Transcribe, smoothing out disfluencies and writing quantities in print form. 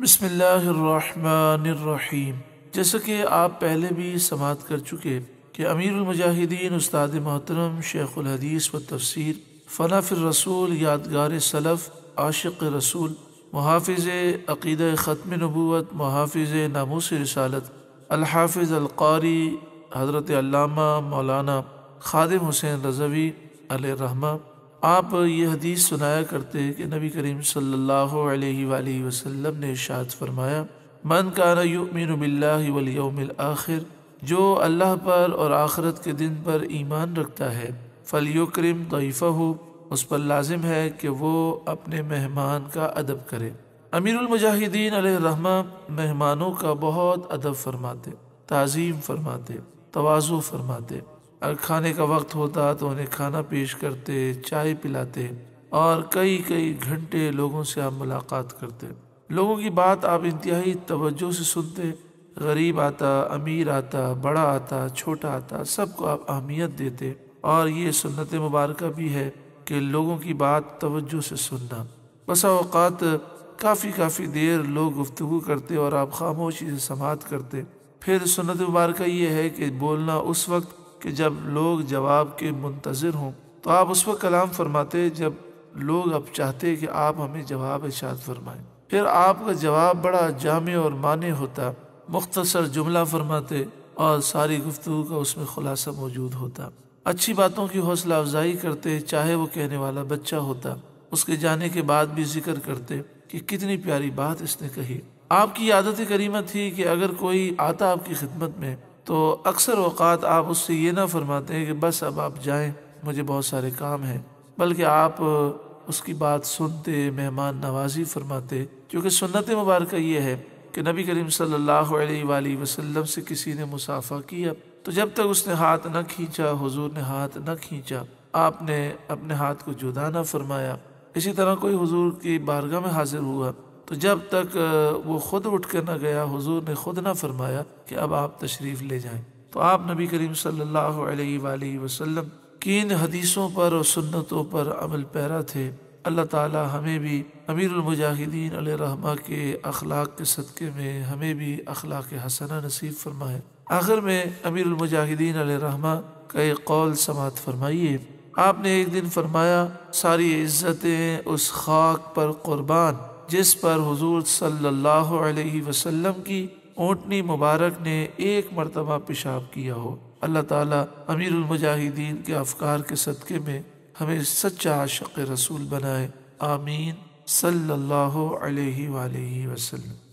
بسم اللہ الرحمن الرحیم۔ جیسا کہ آپ پہلے بھی سماعت کر چکے کہ امیر المجاہدین استاد محترم شیخ الحدیث و تفسیر فنا فی الرسول یادگار سلف عاشق رسول محافظ عقیدہ ختم نبوت محافظ ناموس رسالت الحافظ القاری حضرت علامہ مولانا خادم حسین رضوی علیہ الرحمہ آپ یہ حدیث سنایا کرتے کہ نبی کریم صلی اللہ علیہ وآلہ وسلم نے ارشاد فرمایا، من کان یؤمن باللہ والیوم الآخر، جو اللہ پر اور آخرت کے دن پر ایمان رکھتا ہے، فلیکرم ضیفہ، اس پر لازم ہے کہ وہ اپنے مہمان کا ادب کرے۔ امیر المجاہدین علیہ الرحمہ مہمانوں کا بہت ادب فرماتے، تعظیم فرماتے، تواضع فرماتے۔ اگر کھانے کا وقت ہوتا تو انہیں کھانا پیش کرتے، چائے پلاتے اور کئی گھنٹے لوگوں سے آپ ملاقات کرتے۔ لوگوں کی بات آپ انتہائی توجہ سے سنتے، غریب آتا، امیر آتا، بڑا آتا، چھوٹا آتا، سب کو آپ اہمیت دیتے۔ اور یہ سنت مبارکہ بھی ہے کہ لوگوں کی بات توجہ سے سننا۔ بسا اوقات کافی دیر لوگ گفتگو کرتے اور آپ خاموشی سے سماعت کرتے۔ پھر سنت مبارکہ یہ ہے کہ بولنا اس وقت کہ جب لوگ جواب کے منتظر ہوں، تو آپ اس وقت کلام فرماتے جب لوگ اب چاہتے کہ آپ ہمیں جواب ارشاد فرمائیں۔ پھر آپ کا جواب بڑا جامع اور معنی ہوتا، مختصر جملہ فرماتے اور ساری گفتگو کا اس میں خلاصہ موجود ہوتا۔ اچھی باتوں کی حوصلہ افزائی کرتے، چاہے وہ کہنے والا بچہ ہوتا، اس کے جانے کے بعد بھی ذکر کرتے کہ کتنی پیاری بات اس نے کہی۔ آپ کی عادت کریمہ تھی کہ اگر کوئی آتا آپ کی خدمت میں تو اکثر اوقات آپ اس سے یہ نہ فرماتے ہیں کہ بس اب آپ جائیں، مجھے بہت سارے کام ہیں، بلکہ آپ اس کی بات سنتے، مہمان نوازی فرماتے۔ کیونکہ سنت مبارکہ یہ ہے کہ نبی کریم صلی اللہ علیہ وآلہ وسلم سے کسی نے مصافحہ کیا تو جب تک اس نے ہاتھ نہ کھینچا، حضور نے ہاتھ نہ کھینچا، آپ نے اپنے ہاتھ کو جدا نہ فرمایا۔ اسی طرح کوئی حضور کی بارگاہ میں حاضر ہوا تو جب تک وہ خود اٹھ کر نہ گیا، حضور نے خود نہ فرمایا کہ اب آپ تشریف لے جائیں۔ تو آپ نبی کریم صلی اللہ علیہ وآلہ وسلم کی ان حدیثوں پر اور سنتوں پر عمل پیرا تھے۔ اللہ تعالی ہمیں بھی امیر المجاہدین علیہ الرحمہ کے اخلاق کے صدقے میں ہمیں بھی اخلاق حسنہ نصیب فرمائے۔ آخر میں امیر المجاہدین علیہ الرحمہ کا ایک قول سماعت فرمائیے۔ آپ نے ایک دن فرمایا، ساری عزتیں اس خاک پر قربان جس پر حضور صلی اللہ علیہ وسلم کی اونٹنی مبارک نے ایک مرتبہ پیشاب کیا ہو۔ اللہ تعالیٰ امیر المجاہدین کے افکار کے صدقے میں ہمیں سچا عاشق رسول بنائے، آمین، صلی اللہ علیہ وآلہ وسلم۔